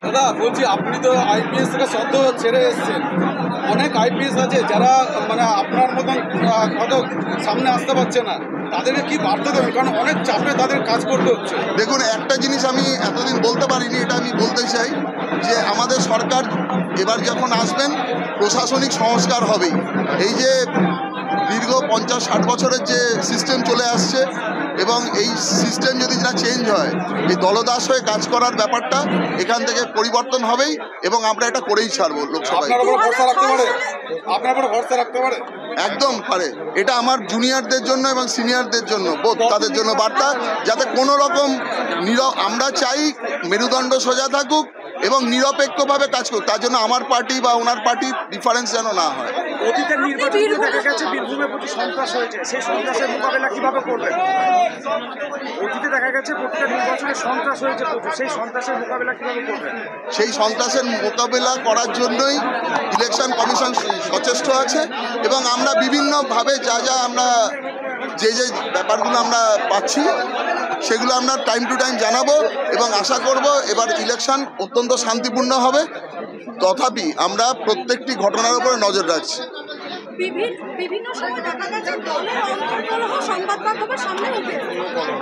দাদা বলছি, আপনি তো আইপিএস থেকে সদ্য ছেড়ে এসেছেন, অনেক আইপিএস আছে যারা মানে আপনার মতন হয়তো সামনে আসতে পারছে না, তাদেরকে কি বার্তা দেবেন? কারণ অনেক চাপে তাদের কাজ করতে হচ্ছে। দেখুন, একটা জিনিস আমি এতদিন বলতে পারিনি, এটা আমি বলতে চাই যে আমাদের সরকার এবার যখন আসবেন প্রশাসনিক সংস্কার হবেই। এই যে দীর্ঘ 50-60 বছরের যে সিস্টেম চলে আসছে এবং এই সিস্টেম যদি না চেঞ্জ হয়, এই দলদাস হয়ে কাজ করার ব্যাপারটা এখান থেকে পরিবর্তন হবেই এবং আমরা এটা করেই ছাড়বো লোকসভায়। ভরসা রাখতে পারে একদম পারে। এটা আমার জুনিয়রদের জন্য এবং সিনিয়রদের জন্য বোধ তাদের জন্য বার্তা, যাতে কোনো রকম আমরা চাই মেরুদণ্ড সোজা থাকুক এবং নিরপেক্ষভাবে কাজ করুক। তার জন্য আমার পার্টি বা ওনার পার্টি ডিফারেন্স যেন না হয়। অতীতের নির্বাচনে দেখা গেছে বীরভূমে প্রচুর সন্ত্রাস হয়েছে, সেই সন্ত্রাসের মোকাবেলা কিভাবে করবেন? অতীতে দেখা গেছে প্রতিটা নির্বাচনে সন্ত্রাস হয়েছে প্রচুর, সেই সন্ত্রাসের মোকাবেলা কিভাবে করবেন? সেই সন্ত্রাসের মোকাবেলা করার জন্যই ইলেকশন কমিশন সচেষ্ট আছে এবং আমরা বিভিন্নভাবে যা আমরা যে ব্যাপারগুলো আমরা পাচ্ছি সেগুলো আমরা টাইম টু টাইম জানাবো এবং আশা করব এবার ইলেকশন অত্যন্ত শান্তিপূর্ণ হবে। তথাপি আমরা প্রত্যেকটি ঘটনার উপরে নজর রাখছি। বিভিন্ন সময় দেখা গেছে দলের অন্তর্কলহ সংবাদ মাধ্যমের সামনে উঠে,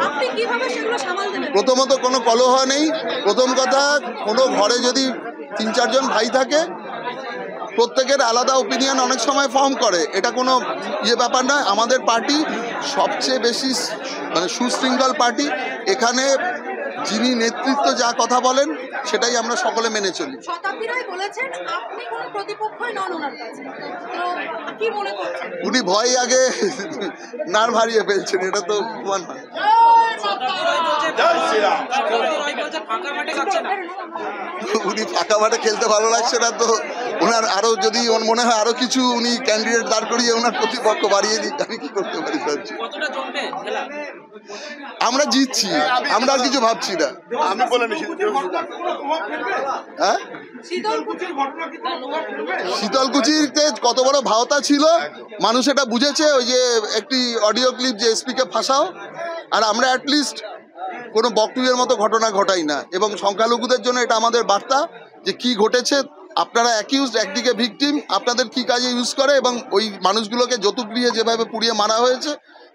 আপনি কিভাবে সেগুলো সামাল দেবেন? প্রথমত কোনো কলহ নেই। প্রথম কথা, কোনো ঘরে যদি 3-4 জন ভাই থাকে, প্রত্যেকের আলাদা ওপিনিয়ন অনেক সময় ফর্ম করে, এটা কোনো ব্যাপার নয়। আমাদের পার্টি সবচেয়ে বেশি মানে সুশৃঙ্খল পার্টি। এখানে যিনি নেতৃত্ব যা কথা বলেন সেটাই আমরা সকলে মেনে চলি। শতাব্দীরাই বলেছেন আপনি কোনো প্রতিপক্ষই নন ওনার কাছে, তো কি মনে করছেন? উনি ভয় আগে নার্ভ হারিয়ে ফেলছেন, এটা তো প্রমাণ না। উনি ফাঁকা মাঠে খেলতে ভালো লাগছে না, তো ওনার আরো যদি মনে হয় আরো কিছু উনি ক্যান্ডিডেট দাঁড় করিয়ে ওনার প্রতিপক্ষ বাড়িয়ে দিক, আমি কি করতে পারি ভাবছি। আমরা জিতছি, আমরা আর কিছু ভাবছি না। আমি বলে হ্যাঁ, শীতলকুচিতে কত বড় ভাওতা ছিল মানুষ এটা বুঝেছে। ওই যে একটি অডিও ক্লিপ যে এসপিকে ফাঁসাও, আর আমরা অ্যাটলিস্ট কোনো বক্তব্যের মতো ঘটনা ঘটাই না এবং সংখ্যালঘুদের জন্য এটা আমাদের বার্তা যে কি ঘটেছে, আপনারা অ্যাকিউজড, একদিকে ভিকটিম, আপনাদের কি কাজে ইউজ করে এবং ওই মানুষগুলোকে যৌতুক দিয়ে যেভাবে পুড়িয়ে মারা হয়েছে,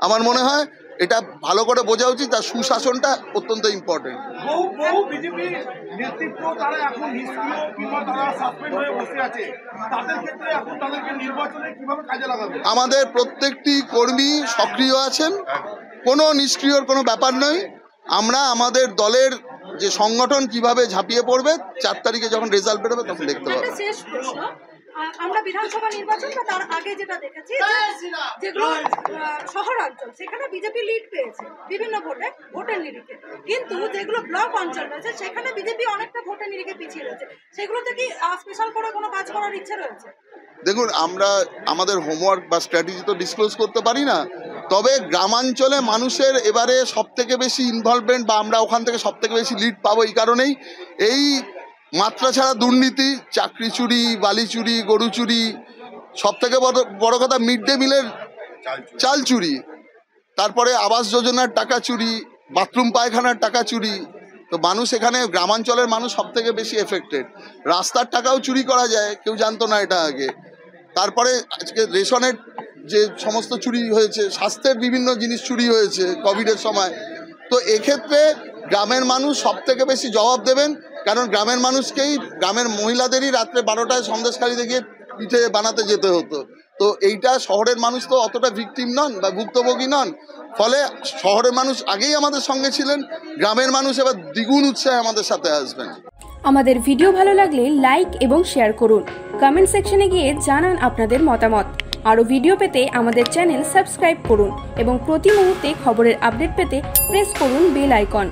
আমার মনে হয় এটা ভালো করে বোঝা উচিত। তার সুশাসনটা অত্যন্ত ইম্পর্টেন্ট। আমাদের প্রত্যেকটি কর্মী সক্রিয় আছেন, কোনো নিষ্ক্রিয়র কোনো ব্যাপার নয়। আমরা আমাদের দলের যে সংগঠন কিভাবে ঝাঁপিয়ে পড়বে 4 তারিখে যখন রেজাল্ট বেরোবে তখন দেখতে পাবো। আমরা বিধানসভা নির্বাচন বা তার আগে যেটা দেখেছি, যেগুলো শহরাঞ্চল সেখানে বিজেপি লিড পেয়েছে বিভিন্ন ভোটের নিরিখে, কিন্তু যেগুলো ব্লক অঞ্চল রয়েছে সেখানে বিজেপি অনেকটা ভোটের নিরিখে পিছিয়ে রয়েছে। সেগুলোতে কি স্পেশাল করে কোনো কাজ করার ইচ্ছে রয়েছে? দেখুন, আমরা আমাদের হোমওয়ার্ক বা স্ট্র্যাটেজি তো ডিসক্লোজ করতে পারি না, তবে গ্রামাঞ্চলে মানুষের এবারে সবথেকে বেশি ইনভলভমেন্ট বা আমরা ওখান থেকে সবথেকে বেশি লিড পাবো এই কারণেই, এই মাত্রা ছাড়া দুর্নীতি, চাকরি চুরি, বালি চুরি, গরু চুরি, সবথেকে বড় কথা মিড ডে মিলের চাল চুরি, তারপরে আবাস যোজনার টাকা চুরি, বাথরুম পায়খানার টাকা চুরি। তো মানুষ এখানে গ্রামাঞ্চলের মানুষ সবথেকে বেশি এফেক্টেড। রাস্তার টাকাও চুরি করা যায়, কেউ জানতো না এটা আগে। তারপরে আজকে রেশনের যে সমস্ত চুরি হয়েছে, স্বাস্থ্যের বিভিন্ন জিনিস চুরি হয়েছে কোভিডের সময়। তো এক্ষেত্রে গ্রামের মানুষ সবথেকে বেশি জবাব দেবেন, কারণ গ্রামের মানুষকেই, গ্রামের মহিলাদেরই রাত্রে 12টায় সন্দেশখালিতে গিয়ে পিঠে বানাতে যেতে হতো। তো এইটা শহরের মানুষ তো অতটা ভিকটিম নন বা ভুক্তভোগী নন, ফলে শহরের মানুষ আগেই আমাদের সঙ্গে ছিলেন, গ্রামের মানুষ এবার দ্বিগুণ উৎসাহে আমাদের সাথে আসবেন। আমাদের ভিডিও ভালো লাগলে লাইক এবং শেয়ার করুন, কমেন্ট সেকশনে গিয়ে জানান আপনাদের মতামত। আরও ভিডিও পেতে আমাদের চ্যানেল সাবস্ক্রাইব করুন এবং প্রতি মুহূর্তে খবরের আপডেট পেতে প্রেস করুন বেল আইকন।